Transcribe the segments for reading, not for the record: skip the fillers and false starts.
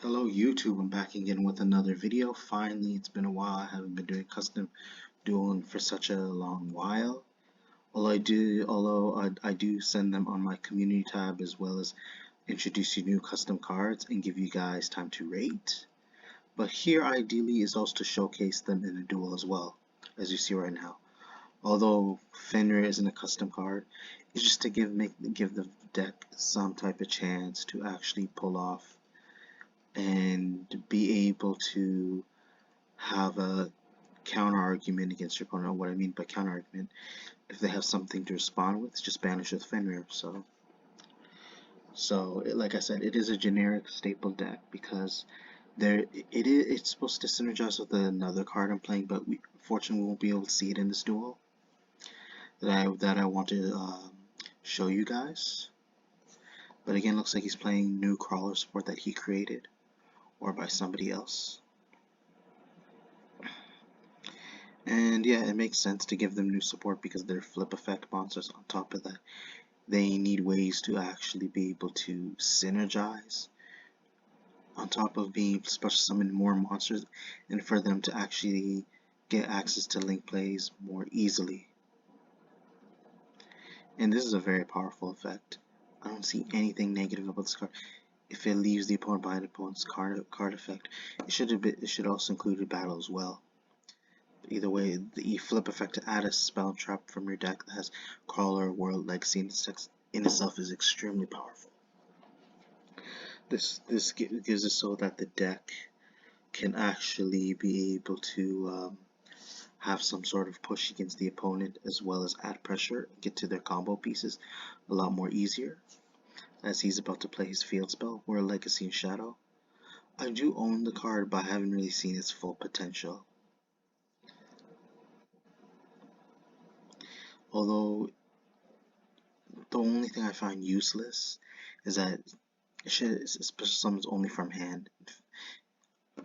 Hello YouTube, I'm back again with another video. Finally, it's been a while. I haven't been doing custom dueling for such a long while. Although I do send them on my community tab as well as introduce you new custom cards and give you guys time to rate. But here ideally is also to showcase them in a duel as well, as you see right now. Although Fenrir isn't a custom card, it's just to give the deck some type of chance to actually pull off and be able to have a counter argument against your opponent. What I mean by counter argument, if they have something to respond with, just banish with Fenrir. Like I said, it is a generic staple deck because it's supposed to synergize with another card I'm playing, but we fortunately won't be able to see it in this duel that I want to show you guys. But again, looks like he's playing new crawler support that he created or by somebody else. And yeah, it makes sense to give them new support because they're flip effect monsters. On top of that, they need ways to actually be able to synergize on top of being special summon more monsters and for them to actually get access to link plays more easily. And this is a very powerful effect. I don't see anything negative about this card. If it leaves the opponent behind opponent's card effect, it should also include a battle as well. Either way, the flip effect to add a spell trap from your deck that has Crawler World Legacy in itself is extremely powerful. This gives it so that the deck can actually be able to have some sort of push against the opponent as well as add pressure, get to their combo pieces a lot more easier as he's about to play his field spell, World Legacy and Shadow. I do own the card, but I haven't really seen its full potential. Although the only thing I find useless is that special summons only from hand.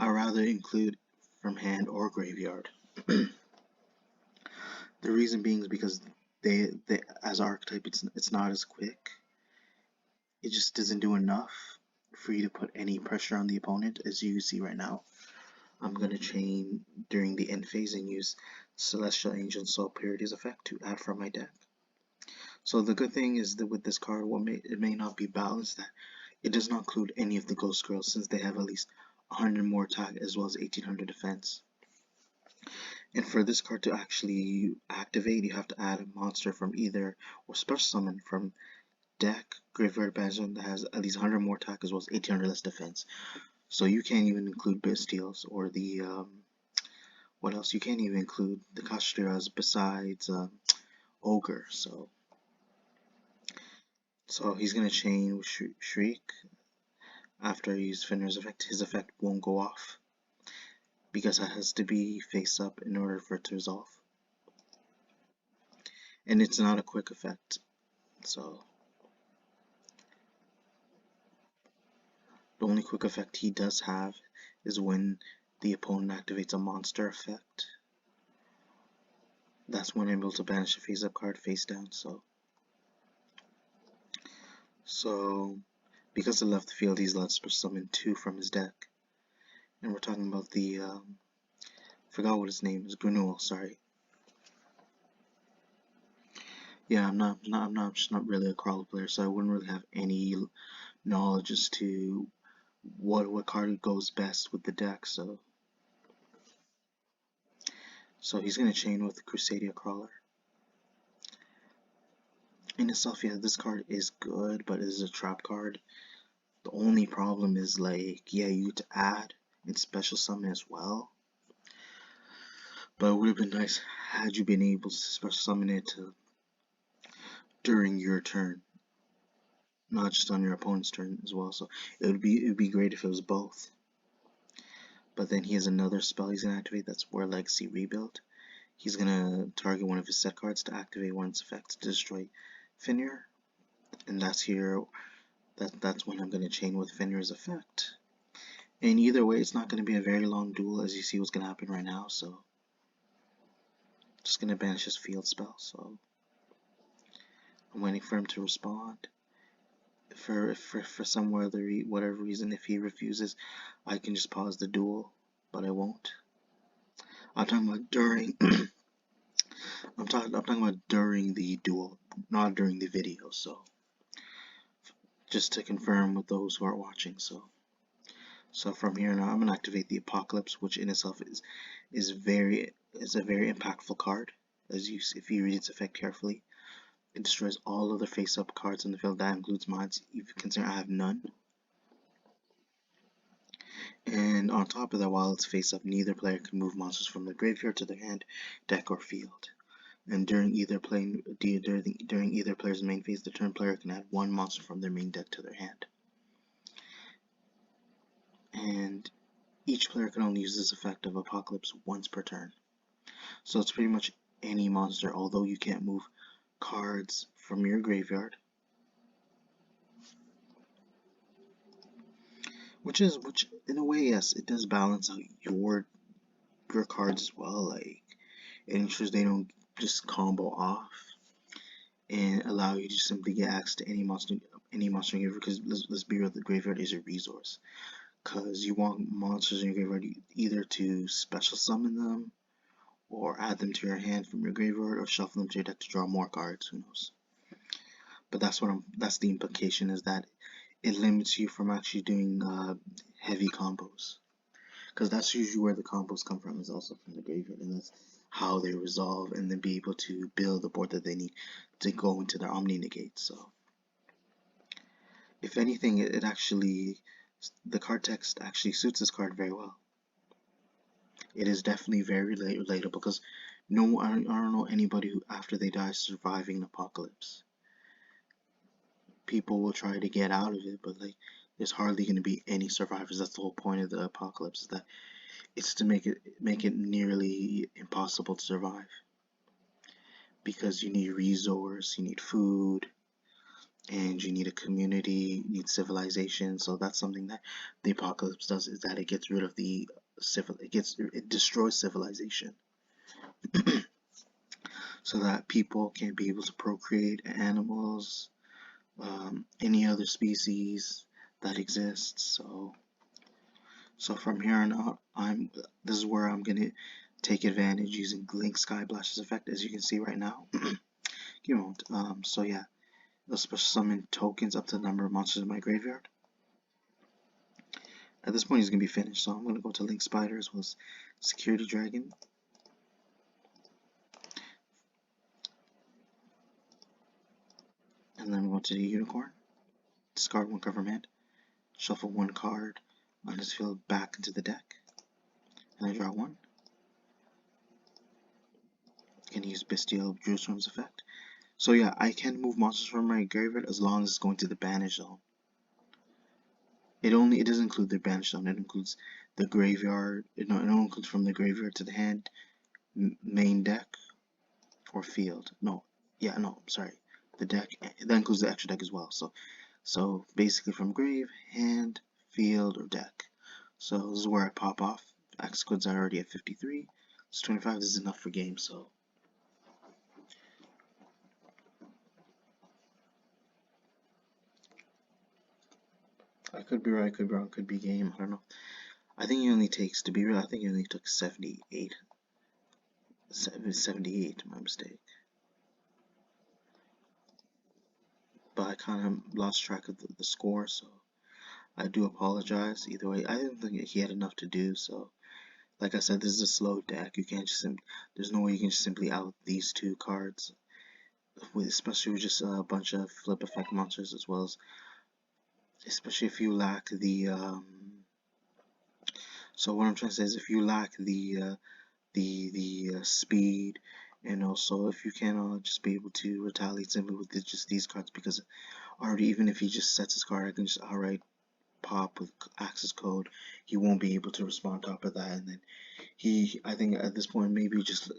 I rather include from hand or graveyard. The reason being is because they as archetype it's not as quick. It just doesn't do enough for you to put any pressure on the opponent. As you see right now, I'm gonna chain during the end phase and use Celestial Angel and Soul Purity's effect to add from my deck. So the good thing is that with this card, it may not be balanced, that it does not include any of the Ghost Girls since they have at least 100 more attack as well as 1800 defense. And for this card to actually activate, you have to add a monster from either or special summon from deck, graveyard, banishment that has at least 100 more attack as well as 1800 less defense. So you can't even include Bestials or the what else? You can't even include the Kashtiras besides Ogre. So he's gonna chain with Shriek. After he uses Fenrir's effect, his effect won't go off because it has to be face up in order for it to resolve. And it's not a quick effect, so the only quick effect he does have is when the opponent activates a monster effect. That's when I'm able to banish a face up card face down. So because of left field, he's allowed to summon 2 from his deck. And we're talking about the forgot what his name is, Granuel, sorry. Yeah, I'm just not really a crawler player, so I wouldn't really have any knowledge as to what card goes best with the deck. So he's gonna chain with the Crusadia Crawler. In itself, yeah, this card is good, but it is a trap card. The only problem is, like, yeah, you get to add and special summon as well. But it would have been nice had you been able to special summon it during your turn, not just on your opponent's turn as well. So it would be great if it was both. But then he has another spell he's gonna activate. That's War Legacy Rebuild. He's gonna target one of his set cards to activate one of its effects to destroy Fenrir, and that's when I'm gonna chain with Fenrir's effect. And either way, it's not gonna be a very long duel, as you see what's gonna happen right now. So just gonna banish his field spell. So I'm waiting for him to respond. For some whatever reason, if he refuses, I can just pause the duel, but I won't. I'm talking about during. I'm talking about during the duel, not during the video. So just to confirm with those who are watching. So from here now, I'm gonna activate the Apocalypse, which in itself is a very impactful card. As you if you read its effect carefully, it destroys all other face-up cards in the field. That includes mine. If you consider I have none. And on top of that, while it's face up, neither player can move monsters from their graveyard to their hand, deck, or field. And during either player's main phase, the turn player can add one monster from their main deck to their hand. And each player can only use this effect of Apocalypse once per turn. So it's pretty much any monster, although you can't move cards from your graveyard. Which in a way, yes, it does balance out your cards as well. Like, it ensures they don't just combo off and allow you to simply get access to any monster in your graveyard. Because let's be real, the graveyard is a resource. Because you want monsters in your graveyard either to special summon them, or add them to your hand from your graveyard, or shuffle them to your deck to draw more cards. Who knows? But that's the implication, is that it limits you from actually doing heavy combos. Because that's usually where the combos come from, is also from the graveyard, and that's how they resolve and then be able to build the board that they need to go into their Omni Negate. So, if anything, the card text actually suits this card very well. It is definitely very relatable, because I don't know anybody who, after they die, surviving an apocalypse. People will try to get out of it, but like, there's hardly going to be any survivors. That's the whole point of the apocalypse, is that it's to make it nearly impossible to survive, because you need resource, you need food, and you need a community, you need civilization. So that's something that the apocalypse does, is that it gets rid of it destroys civilization, so that people can't be able to procreate, animals, any other species that exists. So from here on out, this is where I'm gonna take advantage using Link Skyblast's effect, as you can see right now. You won't. So yeah, I'll special summon tokens up to the number of monsters in my graveyard. At this point, he's gonna be finished, so I'm gonna go to Link Spider as well as Security Dragon. And then go to the Unicorn. Discard one card from hand. Shuffle one card on his field back into the deck. And I draw one. Can use Bestial Jerusalem's effect. So yeah, I can move monsters from my graveyard as long as it's going to the banish zone. It doesn't include the banish zone. It includes the graveyard. It includes from the graveyard to the hand, main deck, or field. Sorry. The deck. That includes the extra deck as well. So basically from grave, hand, field, or deck. So this is where I pop off. Access codes are already at 53. It's 25. This is enough for game. So. I could be right, could be wrong, could be game, I don't know. I think it only takes, to be real, I think it only took 78. 78, my mistake. But I kind of lost track of the score, so I do apologize. Either way, I didn't think he had enough to do, so like I said, this is a slow deck. You can't just, there's no way you can just simply out these two cards, especially with just a bunch of flip effect monsters, as well as, especially if you lack the, so what I'm trying to say is, if you lack the speed, and also if you cannot just be able to retaliate simply with just these cards, because already, even if he just sets his card, I can just outright pop with access code. He won't be able to respond on top of that, and then I think at this point, maybe just,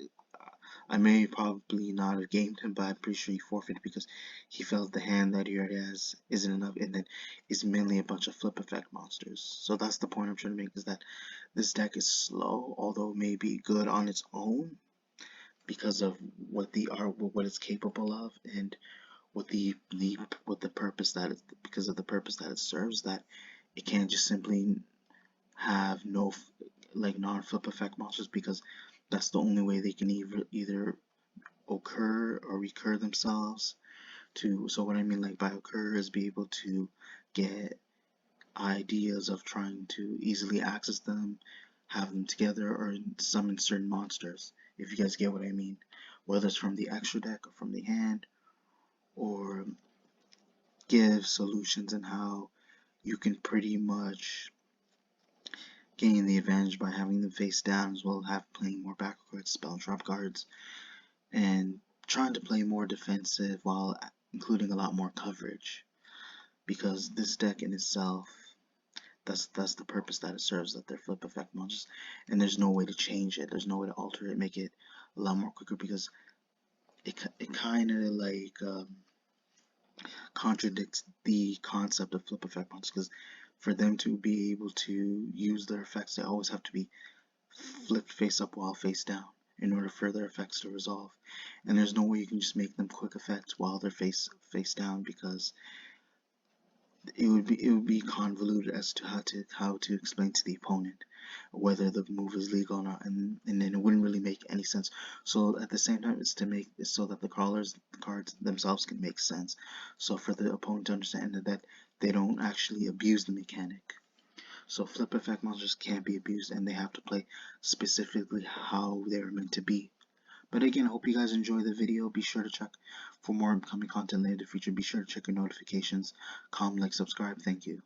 I may probably not have gamed him, but I'm pretty sure he forfeited, because he felt the hand that he already has isn't enough, and then it's mainly a bunch of flip effect monsters. So that's the point I'm trying to make, is that this deck is slow, although it may be good on its own, because of what it's capable of, and with the purpose that it, because of the purpose that it serves, that it can't just simply have no like non-flip effect monsters, because that's the only way they can either occur or recur themselves to. So what I mean like by occur is be able to get ideas of trying to easily access them, have them together, or summon certain monsters, if you guys get what I mean, whether it's from the extra deck or from the hand, or give solutions in how you can pretty much gain the advantage by having them face down, as well as have playing more back cards, spell drop cards, and trying to play more defensive while including a lot more coverage, because this deck in itself, that's the purpose that it serves, that they're flip effect monsters, and there's no way to change it, there's no way to alter it, make it a lot more quicker, because it kind of like contradicts the concept of flip effect monsters, because for them to be able to use their effects, they always have to be flipped face up while face down in order for their effects to resolve. And there's no way you can just make them quick effects while they're face down, because it would be convoluted as to how to explain to the opponent whether the move is legal or not, and then it wouldn't really make any sense. So at the same time, it's to make it so that the cards themselves can make sense, so for the opponent to understand that they don't actually abuse the mechanic. So flip effect monsters can't be abused, and they have to play specifically how they're meant to be. But again, I hope you guys enjoy the video. Be sure to check for more upcoming content later in the future. Be sure to check your notifications, comment, like, subscribe. Thank you.